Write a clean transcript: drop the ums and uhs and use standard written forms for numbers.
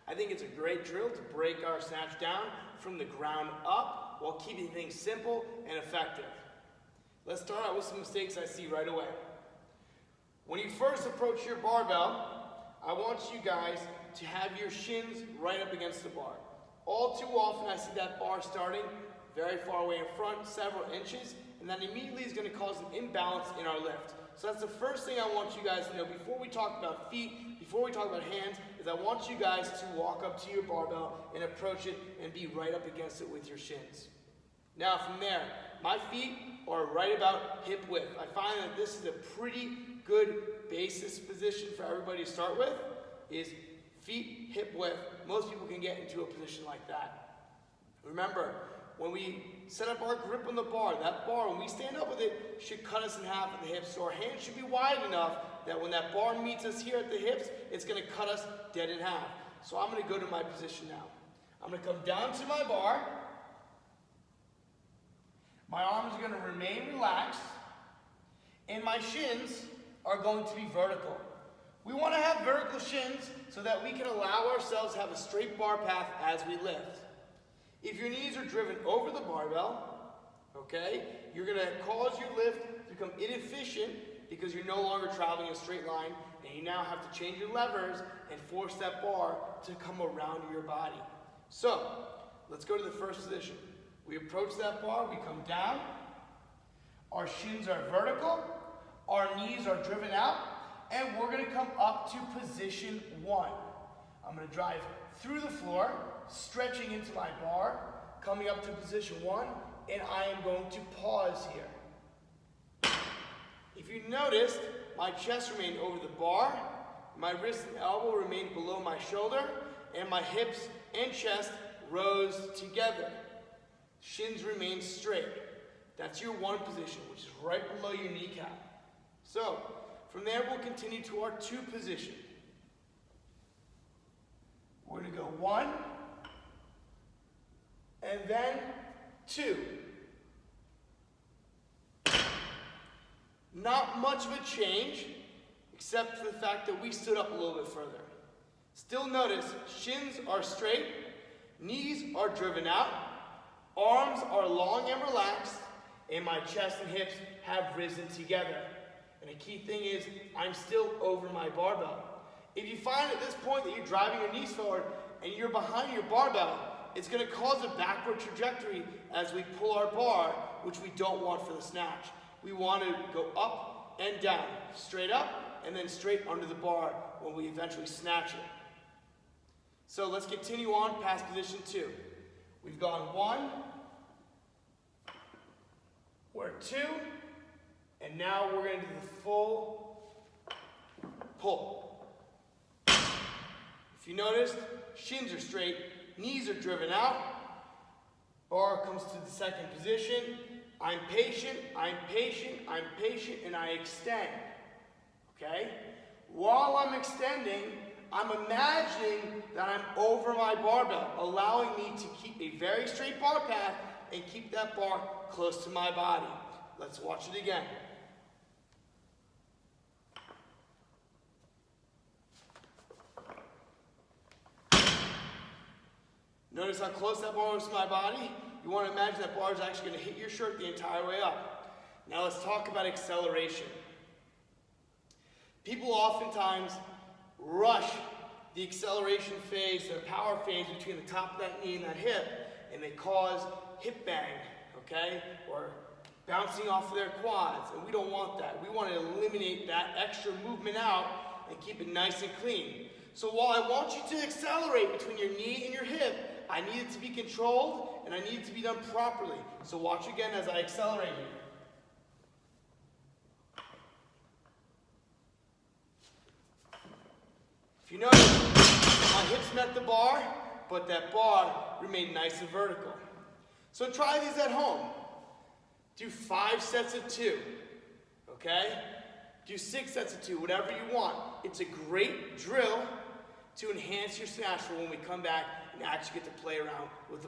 I think it's a great drill to break our snatch down from the ground up while keeping things simple and effective. Let's start out with some mistakes I see right away. When you first approach your barbell, I want you guys to have your shins right up against the bar. All too often I see that bar starting very far away in front, several inches, and that immediately is going to cause an imbalance in our lift. So that's the first thing I want you guys to know before we talk about feet, before we talk about hands, is I want you guys to walk up to your barbell and approach it and be right up against it with your shins. Now from there, my feet are right about hip width. I find that this is a pretty good basis position for everybody to start with, is feet hip width. Most people can get into a position like that. Remember, when we set up our grip on the bar, that bar, when we stand up with it, should cut us in half at the hips. So our hands should be wide enough that when that bar meets us here at the hips, it's going to cut us dead in half. So I'm going to go to my position now. I'm going to come down to my bar. My arms are going to remain relaxed, and my shins are going to be vertical. We want to have vertical shins so that we can allow ourselves to have a straight bar path as we lift. If your knees are driven over the barbell, okay, you're going to cause your lift to become inefficient because you're no longer traveling in a straight line, and you now have to change your levers and force that bar to come around your body. So, let's go to the first position. We approach that bar, we come down, our shins are vertical, our knees are driven out, and we're going to come up to position 1. I'm going to drive through the floor, stretching into my bar, coming up to position 1, and I am going to pause here. If you noticed, my chest remained over the bar, my wrist and elbow remained below my shoulder, and my hips and chest rose together. Shins remain straight. That's your 1 position, which is right below your kneecap. So, from there we'll continue to our 2 position. We're going to go 1, and then 2. Not much of a change, except for the fact that we stood up a little bit further. Still notice, shins are straight, knees are driven out, arms are long and relaxed, and my chest and hips have risen together. And a key thing is, I'm still over my barbell. If you find at this point that you're driving your knees forward and you're behind your barbell, it's going to cause a backward trajectory as we pull our bar, which we don't want for the snatch. We want to go up and down, straight up, and then straight under the bar when we eventually snatch it. So let's continue on past position 2. We've gone 1, we're 2, and now we're going to do the full pull. If you noticed, shins are straight, knees are driven out, bar comes to the second position. I'm patient, I'm patient, I'm patient, and I extend. Okay? While I'm extending, I'm imagining that I'm over my barbell, allowing me to keep a very straight bar path and keep that bar close to my body. Let's watch it again. Notice how close that bar is to my body? You want to imagine that bar is actually going to hit your shirt the entire way up. Now let's talk about acceleration. People oftentimes rush the acceleration phase, the power phase between the top of that knee and that hip, and they cause hip bang, okay? Or bouncing off of their quads, and we don't want that. We want to eliminate that extra movement out and keep it nice and clean. So while I want you to accelerate between your knee and your hip, I need it to be controlled, and I need it to be done properly. So watch again as I accelerate here. If you notice, my hips met the bar, but that bar remained nice and vertical. So try these at home. Do 5 sets of 2, okay? Do 6 sets of 2, whatever you want. It's a great drill to enhance your snatch for when we come back and actually get to play around with the ball.